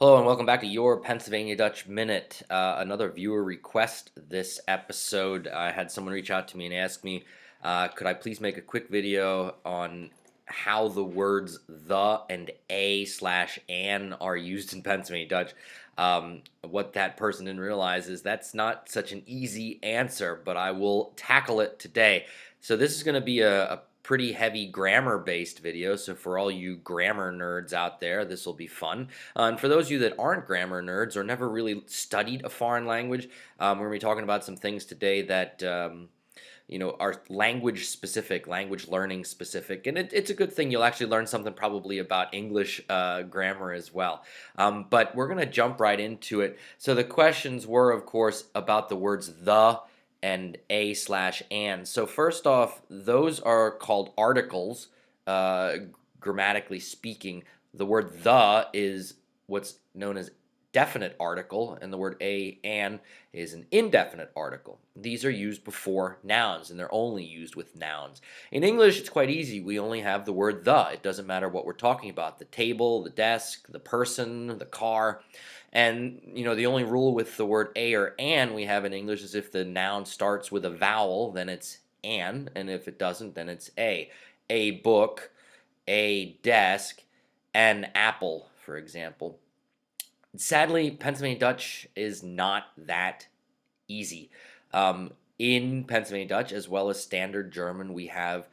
Hello and welcome back to your Pennsylvania Dutch Minute. Another viewer request this episode. I had someone reach out to me and ask me, could I please make a quick video on how the words the and a slash an are used in Pennsylvania Dutch. What that person didn't realize is that's not such an easy answer, but I will tackle it today. So this is going to be a pretty heavy grammar based video, so for all you grammar nerds out there, this will be fun. And for those of you that aren't grammar nerds or never really studied a foreign language, we're going to be talking about some things today that are language specific, language learning specific, and it's a good thing. You'll actually learn something probably about English grammar as well. But we're going to jump right into it. So the questions were, of course, about the words the and a slash and. So first off, those are called articles, grammatically speaking. The word the is what's known as definite article, and the word a and is an indefinite article. These are used before nouns, and they're only used with nouns. In English, it's quite easy. We only have the word the. It doesn't matter what we're talking about: the table, the desk, the person, the car. And the only rule with the word a or an we have in English is if the noun starts with a vowel, then it's an, and if it doesn't, then it's a. A book, a desk, an apple, for example. Sadly, Pennsylvania Dutch is not that easy. In Pennsylvania Dutch, as well as Standard German, we have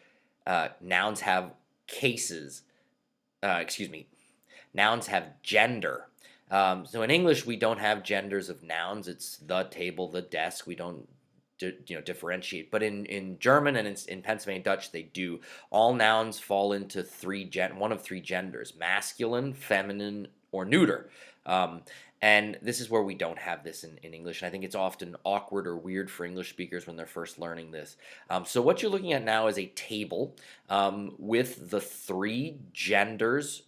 nouns have cases. Nouns have gender. So in English, we don't have genders of nouns. It's the table, the desk. We don't differentiate. But in German and in Pennsylvania Dutch, they do. All nouns fall into one of three genders: masculine, feminine, or neuter. And this is where we don't have this in English. And I think it's often awkward or weird for English speakers when they're first learning this. So what you're looking at now is a table with the three genders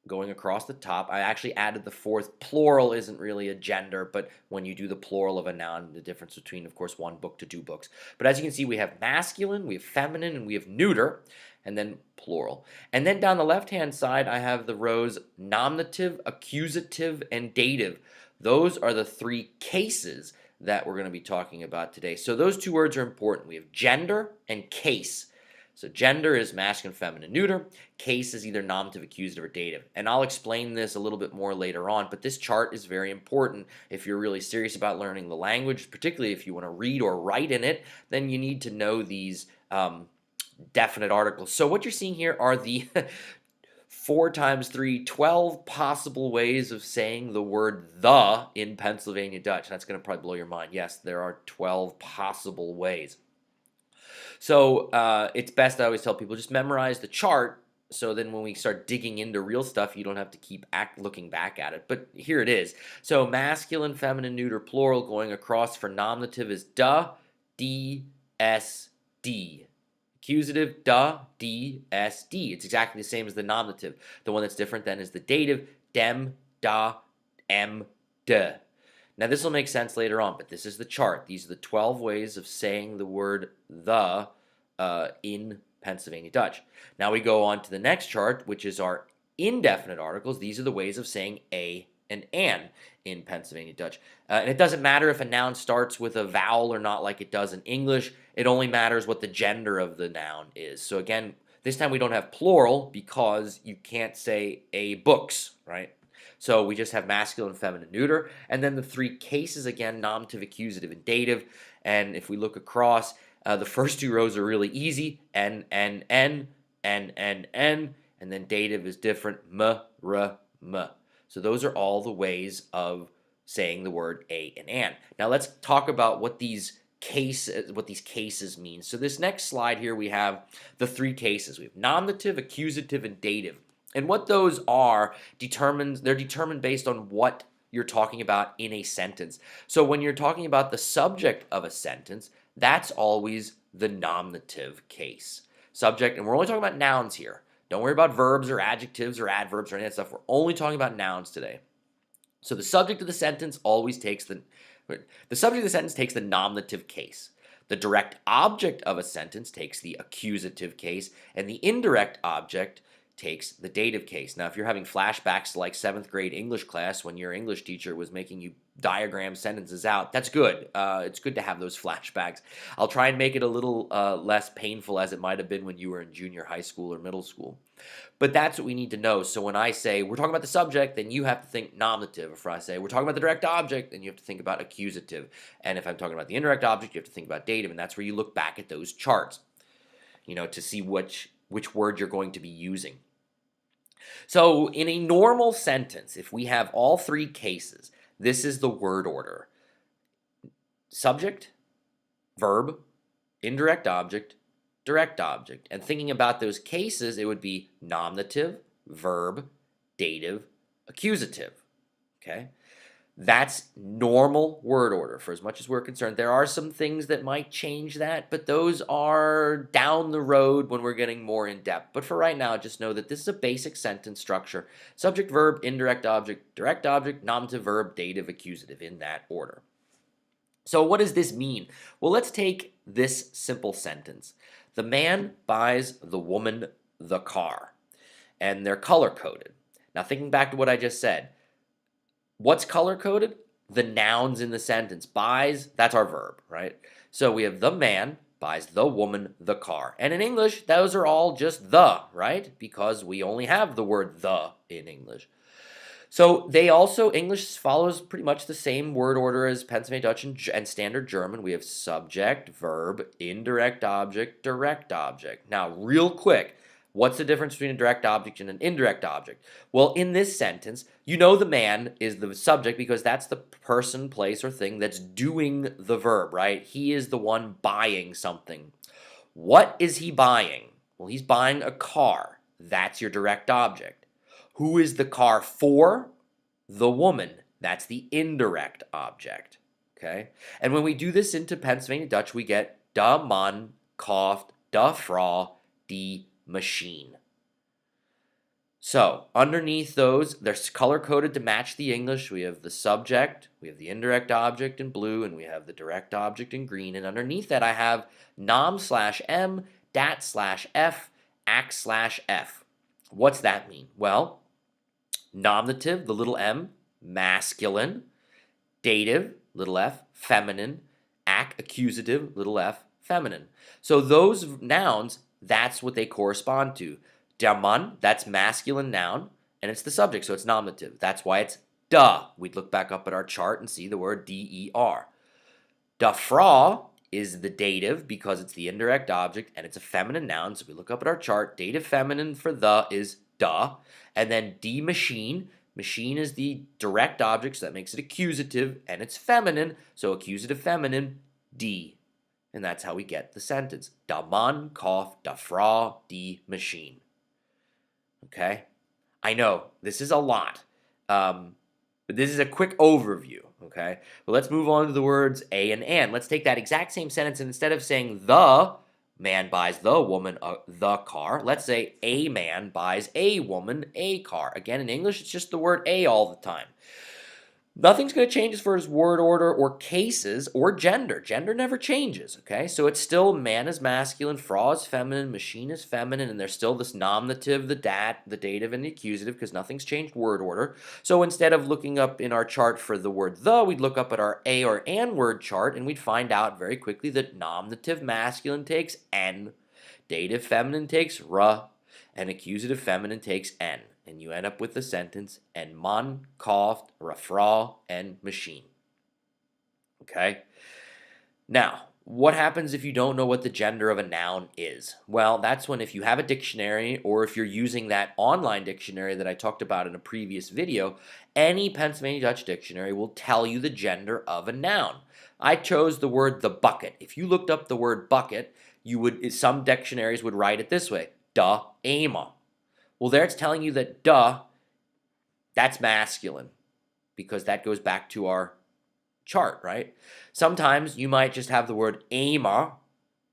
going across the top. I actually added the fourth. Plural isn't really a gender, but when you do the plural of a noun, the difference between, of course, one book to two books. But as you can see, we have masculine, we have feminine, and we have neuter, and then plural. And then down the left-hand side, I have the rows nominative, accusative, and dative. Those are the three cases that we're going to be talking about today. So those two words are important. We have gender and case. So gender is masculine, feminine, neuter. Case is either nominative, accusative, or dative. And I'll explain this a little bit more later on, but this chart is very important if you're really serious about learning the language, particularly if you want to read or write in it, then you need to know these definite articles. So what you're seeing here are the 4 times 3, 12 possible ways of saying the word the in Pennsylvania Dutch. That's going to probably blow your mind. Yes, there are 12 possible ways. So it's best, I always tell people, just memorize the chart, so then when we start digging into real stuff, you don't have to keep looking back at it. But here it is. So masculine, feminine, neuter, plural, going across for nominative is da, d, s, d. Accusative, da, d, s, d. It's exactly the same as the nominative. The one that's different then is the dative, dem, da, em, de. Now this will make sense later on, but this is the chart. These are the 12 ways of saying the word the in Pennsylvania Dutch. Now we go on to the next chart, which is our indefinite articles. These are the ways of saying a and an in Pennsylvania Dutch. And it doesn't matter if a noun starts with a vowel or not like it does in English. It only matters what the gender of the noun is. So again, this time we don't have plural because you can't say a books, right? So we just have masculine, feminine, neuter, and then the three cases again: nominative, accusative, and dative. And if we look across, the first two rows are really easy: n, and then dative is different: m, r, m. So those are all the ways of saying the word a and an. Now let's talk about what these cases mean. So this next slide here, we have the three cases. We have nominative, accusative, and dative. And what those are they're determined based on what you're talking about in a sentence. So when you're talking about the subject of a sentence, that's always the nominative case. Subject, and we're only talking about nouns here. Don't worry about verbs or adjectives or adverbs or any of that stuff. We're only talking about nouns today. So the subject of the sentence always takes the nominative case. The direct object of a sentence takes the accusative case, and the indirect object takes the dative case. Now, if you're having flashbacks to like 7th grade English class when your English teacher was making you diagram sentences out, that's good. It's good to have those flashbacks. I'll try and make it a little less painful as it might have been when you were in junior high school or middle school. But that's what we need to know. So when I say we're talking about the subject, then you have to think nominative. If I say we're talking about the direct object, then you have to think about accusative. And if I'm talking about the indirect object, you have to think about dative. And that's where you look back at those charts, to see which word you're going to be using. So in a normal sentence, if we have all three cases, this is the word order: subject, verb, indirect object, direct object. And thinking about those cases, it would be nominative, verb, dative, accusative. Okay? That's normal word order for as much as we're concerned. There are some things that might change that, but those are down the road when we're getting more in depth. But for right now, just know that this is a basic sentence structure: subject, verb, indirect object, direct object, nominative, verb, dative, accusative, in that order. So what does this mean? Well, let's take this simple sentence. The man buys the woman the car, and they're color-coded. Now, thinking back to what I just said, what's color-coded? The nouns in the sentence. Buys, that's our verb, right? So we have the man buys the woman the car. And in English, those are all just the, right? Because we only have the word the in English. So English follows pretty much the same word order as Pennsylvania Dutch and Standard German. We have subject, verb, indirect object, direct object. Now, real quick, what's the difference between a direct object and an indirect object? Well, in this sentence, the man is the subject because that's the person, place, or thing that's doing the verb, right? He is the one buying something. What is he buying? Well, he's buying a car. That's your direct object. Who is the car for? The woman. That's the indirect object. Okay? And when we do this into Pennsylvania Dutch, we get de man kauft de vrouw die machine. So underneath those, they're color-coded to match the English. We have the subject, we have the indirect object in blue, and we have the direct object in green. And underneath that, I have nom/m, dat/f, act/f. What's that mean? Well, nominative, the little m, masculine; dative, little f, feminine; accusative, little f, feminine. So those nouns, that's what they correspond to. Der Mann, that's masculine noun, and it's the subject, so it's nominative. That's why it's de. We'd look back up at our chart and see the word der. De Frau is the dative because it's the indirect object and it's a feminine noun. So we look up at our chart. Dative feminine for the is de. And then die Machine. Machine is the direct object, so that makes it accusative, and it's feminine, so accusative feminine, die. And that's how we get the sentence. Der Mann kauft die Frau die Machine. Okay? I know, this is a lot. But this is a quick overview, okay? But let's move on to the words a and. Let's take that exact same sentence, and instead of saying the man buys the woman the car, let's say a man buys a woman a car. Again, in English, it's just the word a all the time. Nothing's going to change as far as word order or cases or gender. Gender never changes, okay? So it's still man is masculine, Frau is feminine, machine is feminine, and there's still this nominative, the dat, the dative, and the accusative because nothing's changed word order. So instead of looking up in our chart for the word the, we'd look up at our a or an word chart, and we'd find out very quickly that nominative masculine takes n, dative feminine takes r, and accusative feminine takes n. And you end up with the sentence, and man kauft eine Frau and machine. Okay? Now, what happens if you don't know what the gender of a noun is? Well, that's when if you have a dictionary or if you're using that online dictionary that I talked about in a previous video, any Pennsylvania Dutch dictionary will tell you the gender of a noun. I chose the word the bucket. If you looked up the word bucket, some dictionaries would write it this way, de ema. Well, there it's telling you that that's masculine because that goes back to our chart, right? Sometimes you might just have the word ema,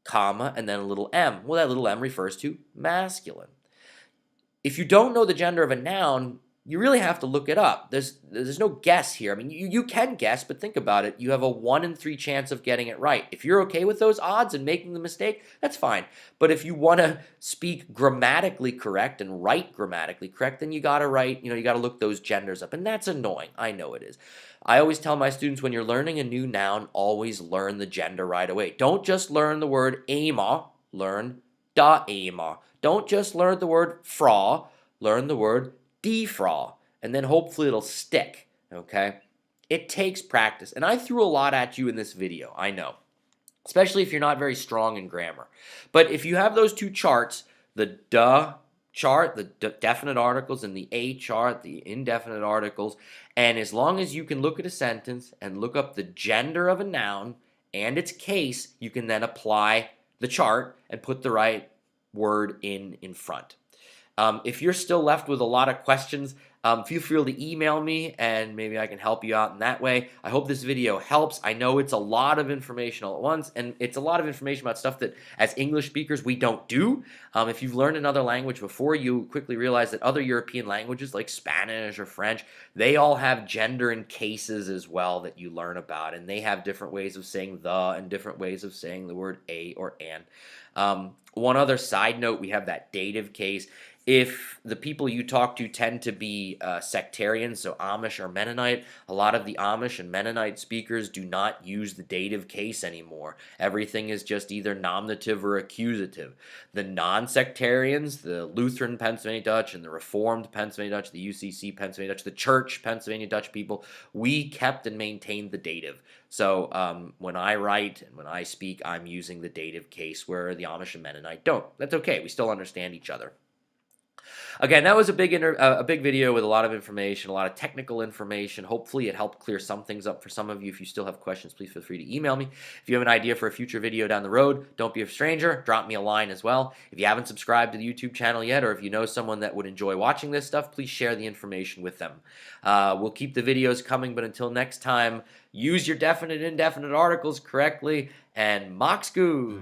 comma, and then a little m. Well, that little m refers to masculine. If you don't know the gender of a noun, you really have to look it up. There's no guess here. I mean, you can guess, but think about it. You have a 1 in 3 chance of getting it right. If you're okay with those odds and making the mistake, that's fine. But if you want to speak grammatically correct and write grammatically correct, then you got to write, you got to look those genders up. And that's annoying. I know it is. I always tell my students, when you're learning a new noun, always learn the gender right away. Don't just learn the word ama, learn da ama. Don't just learn the word fra, learn the word defraw, and then hopefully it'll stick, okay? It takes practice, and I threw a lot at you in this video, I know, especially if you're not very strong in grammar. But if you have those two charts, the duh chart, the definite articles, and the a chart, the indefinite articles, and as long as you can look at a sentence and look up the gender of a noun and its case, you can then apply the chart and put the right word in front. If you're still left with a lot of questions, feel free to email me and maybe I can help you out in that way. I hope this video helps. I know it's a lot of information all at once, and it's a lot of information about stuff that as English speakers we don't do. If you've learned another language before, you quickly realize that other European languages like Spanish or French, they all have gender and cases as well that you learn about, and they have different ways of saying the and different ways of saying the word a or an. One other side note, we have that dative case. If the people you talk to tend to be sectarian, so Amish or Mennonite, a lot of the Amish and Mennonite speakers do not use the dative case anymore. Everything is just either nominative or accusative. The non-sectarians, the Lutheran Pennsylvania Dutch and the Reformed Pennsylvania Dutch, the UCC Pennsylvania Dutch, the Church Pennsylvania Dutch people, we kept and maintained the dative. So when I write and when I speak, I'm using the dative case, where the Amish and Mennonite don't. That's okay. We still understand each other. Again, that was a big video with a lot of information, a lot of technical information. Hopefully it helped clear some things up for some of you. If you still have questions, please feel free to email me. If you have an idea for a future video down the road, don't be a stranger. Drop me a line as well. If you haven't subscribed to the YouTube channel yet, or if you know someone that would enjoy watching this stuff, please share the information with them. We'll keep the videos coming, but until next time, use your definite and indefinite articles correctly, and mock's good.